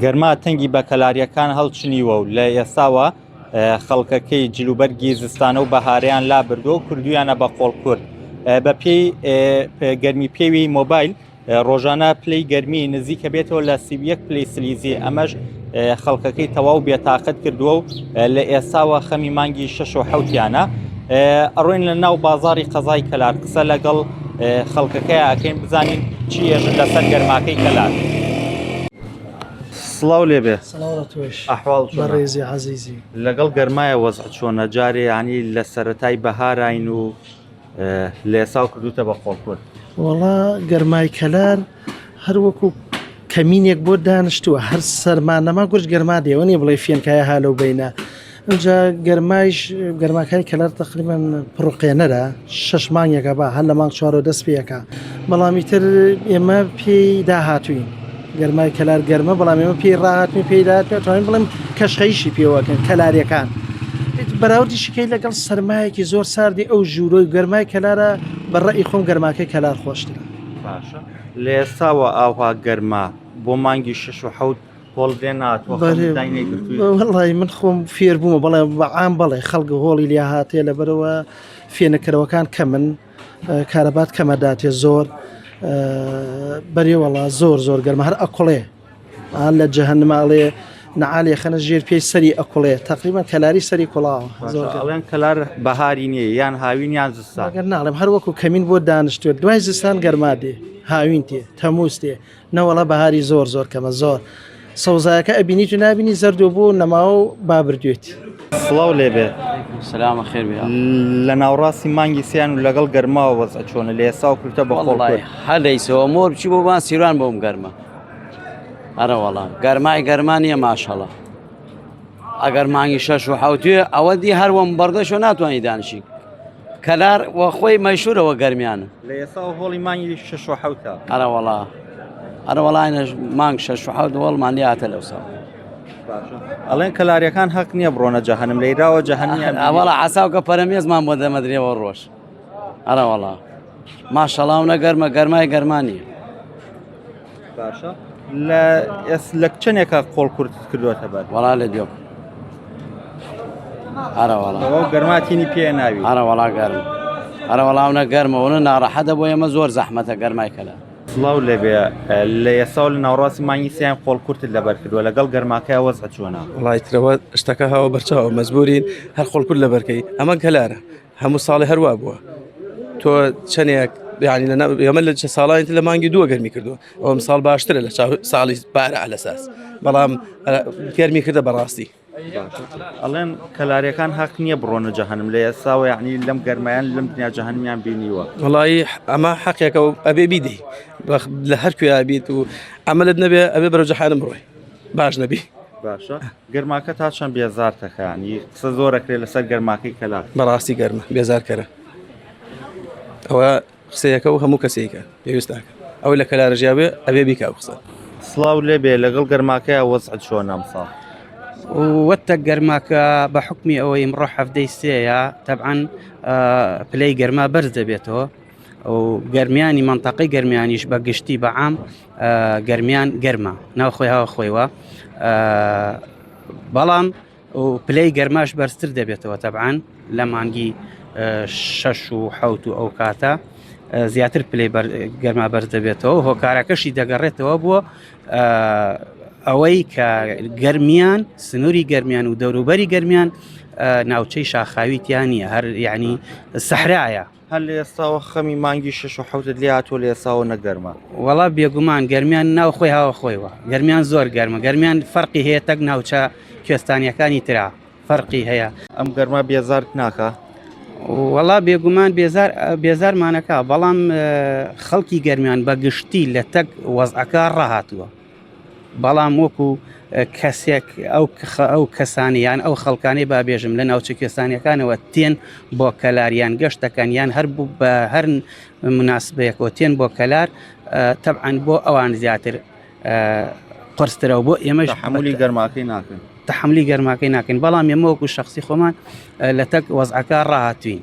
گەرما تەنگی بە کەلاریەکان هەڵچنیوە و لە ئێستاوە خەڵکەکەی جلوبەرگی زستانە و بەهارەیان لا بردو و کردویانە بە قۆڵکورد بە پێی گەرمی پێوی مۆبایل ڕۆژانە پلەی گەرمی نزیکە بێتەوە لە 31 پلەی سلیزی ئەمەش خەڵکەکەی تەواو بێتاقەت کردووە و لە ئێستاوە خەمی مانگی 6 و 7یانە ئەڕۆین لە ناو بازاری قەزای کەلار قسە لەگەڵ خەڵکەکەی ئاکەین بزانین چی ێژن لەسەر گەرماکەی کەلار. سڵاو لێبێ ئەحواڵ بەڕێزی عەزیزی لەگەڵ گەرمایە وەزع چۆنە جارێ ینی لە سەرەتای بەهاراین و لە ئێساو کردوتە بە قۆڵکورد؟ وەڵا گەرمای کەلار هەر وەکو کەمینێک بۆ دانیشتووە هەر سەرمانەما گورج گەرما دێوە نیە بڵێ فێنکایە هالە و بینە ئەجا گەرماکای کەلار تقریبان پڕقێنەرە 6 مانگێکە بە هەر لە مانگ 4 دەست پێەکە بەڵامی تر ئێمە پێی داهاتوین گەرمای کەلار گەرمە بەڵام ئێمە پێی ڕاهاتوین پێی داهاتوین بڵێم کەشخەیشی پێوەکەن کەلاریەکان بەراوردی شکەی لەگەڵ سەرمایەکی زۆر ساردی ئەو ژوورۆی گەرمای کەلارە بەڕێی خۆم گەرماکەی کەلار خۆشترە. باشە لە ئێستاوە ئاوا گەرما بۆ مانگی 6 و 7 هۆڵ دێناتوە وەڵی من خۆم فێر بوومە بەڵێ بەعام بڵێ خەڵک هۆڵی لیا هاتێ لەبەرەوە فێنەکەرەوەکان کەمن کارەبات کەمەداتێ زۆر بەرێوەڵا زۆر گەرمە هەر ئەکوڵێ لە جەهەنماڵێ نعالی خەنە ژێر پێی سەری ئەکوڵێ تقریبا کەلاری سەری کوڵاوە زۆرڵێن کەلار بەهاری نییە یان هاوین یان زستان ناڵێم هەر وەکو کەمین بۆ دانیشتوێت دوای زستان گەرما دێ هاوین تێ تەمووس تێ نەوەڵە بەهاری زۆر کەمە زۆر سەوزایەکە ئەبینیت و نبینی زەردۆ بۆ نەماوە و بابردوێت. سڵاو لێبێ سلامە خێر بێ لە ناوڕاستی مانگی سیان و لەگەڵ گەرماوە وەزع چۆنە لە ئێستا و کورتە بە قۆڵکورد هەلەیسەوە مۆر بچی بۆ بان سیروان بۆم گەرمە ئەرە وەڵام گەرمای گەرمانیە ماشەڵە ئەگەر مانگی 6 و 7 ئەوە دی هەروەم بەردەشۆ ناتوانانی دانیشی کەلار وە خۆی مەشهورەوە گەرمیانە لە ئێستا هۆڵی مانگی 6 و 7 ئەرە وەڵاینە مانگ 6 و 7 وەڵمان لاتە لەو ساڵ ئەڵێن کەلاریەکان حەق نییە بڕۆنە جەهەنم لەیراوە جەهەنمیان ئەوەڵە عساوکە پەرەمێزمان بۆ دەمەدرێەوە ڕۆژ ئەرە وەڵا ماشەڵاو نەگەرمە گەرمای گەرمانیە. باشە لە چەندێکە قۆڵکورد کردوێتە بەر وەڵا لە دیۆ ئەرە وەڵا گەرماتینی پێ ناوی ئەرە وەڵا گەرم ئەرە وەڵاونە گەرمەوەە ناڕەحەتە بۆ ئێمە زۆر زەحمەتە گەرمای کەلار. سڵاو لێبێ لە ئێستا و لە ناوڕاستی مانگی سیان قۆڵکورتت لەبەر کردووە لەگەڵ گەرماکەی وەزع چۆنە؟ وڵایترەوە شتەکە هاوە بەرچاوە مەزبورین هەر قۆڵکورد لەبەرکەی ئەمە کەلارە هەموو ساڵی هەروە بووە تۆ چەندێک یعنی ئێمە لە چه ساڵانی لە مانگی 2 گەرمی کردووە ئەوم ساڵ باشترە لە ساڵی پارە ئەلەساس بەڵام گەرمی کردە بەڕاستی. ئەڵێن کەلاریەکان حەق نییە بڕۆنە جەهەنم لە ئێستاوە یعنی لەم گەرمایان لەم دنیا جەهەنمیان بینیوە. وڵایی ئەمە حەقێکە و ئەبێ بیدەی لە هەر کوێ بیت و ئەمەلت نەبێ ئەبێ بەرەو جەهەنم بڕۆی باش نەبی. باشە گەرماکە تا چەند بێزارتەکانی قسە زۆرەکرێت لەسەر گەرماکەی کەلار بەڕاستی گەرمە بێزارکەرە ئەوە قسەیەکە و هەموو کەسێکە پێویستاکە ئەوەی لە کەلارە ژیاوێ ئەبێ بیکا قسە. سڵاو لێبێ لەگەڵ گەرماکەی وەزع چۆنە ئەمساڵ؟ وەتە گەرماکە بە حکمی ئەوەی ئمڕۆ هەفتەی سێیە تەبعەن پلەی گەرما بەرز دەبێتەوە و گەرمیانی منتەقەی گەرمیانیش بە گشتی بەعام گەرمیان گەرمە ناوخۆی هاوە خۆیوە بەڵام و پلەی گەرماش بەرزتر دەبێتەوە تەبعەن لە مانگی 6 و 7 و ئەو کاتە زیاتر پلەی گەرما بەرز دەبێتەوە و هۆکارەکەشی دەگەڕێتەوە بووە ئەوەی کە گەرمیان سنووری گەرمیان و دەوروبەری گەرمیان ناوچەی شاخاویتیان نیە هەر یعنی سەحرایە. هەر لە ئێستاوە خەمی مانگی 6 و 7 لێ هاتووە لە ئێستاوە نەگەرمە؟ وەڵا بێگومان گەرمیان ناو خۆی هاوە خۆیوە گەرمیان زۆر گەرمە گەرمیان فەرقی هەیە تەک ناوچە کوێستانیەکانی ترا فەرقی هەیە. ئەم گەرما بێزار ناکە؟ وەڵا بێگومان بێزارمانەکە بەڵام خەڵکی گەرمیان بە گشتی لە تەک وەزعەکە ڕاهاتووە بەڵام وەکو کەسێک ئەو کەسانیان ئەو خەڵکانی بابێژم لە ناوچە کوێستانیەکانەوە تێن بۆ کەلاریان گەشتەکان یان هەر بوو بە هەر مناسبەیەکەوە تێن بۆ کەلار تەبعەن بۆ ئەوان زیاتر قرسترەوە بۆ ئێمەش تەحمولی گەرماکەی ناکەن تەحملی گەرماکەی ناکەین بەڵام ئێمە وەکو شەخسی خۆمان لە تەک وەزعەکە ڕاهاتوین.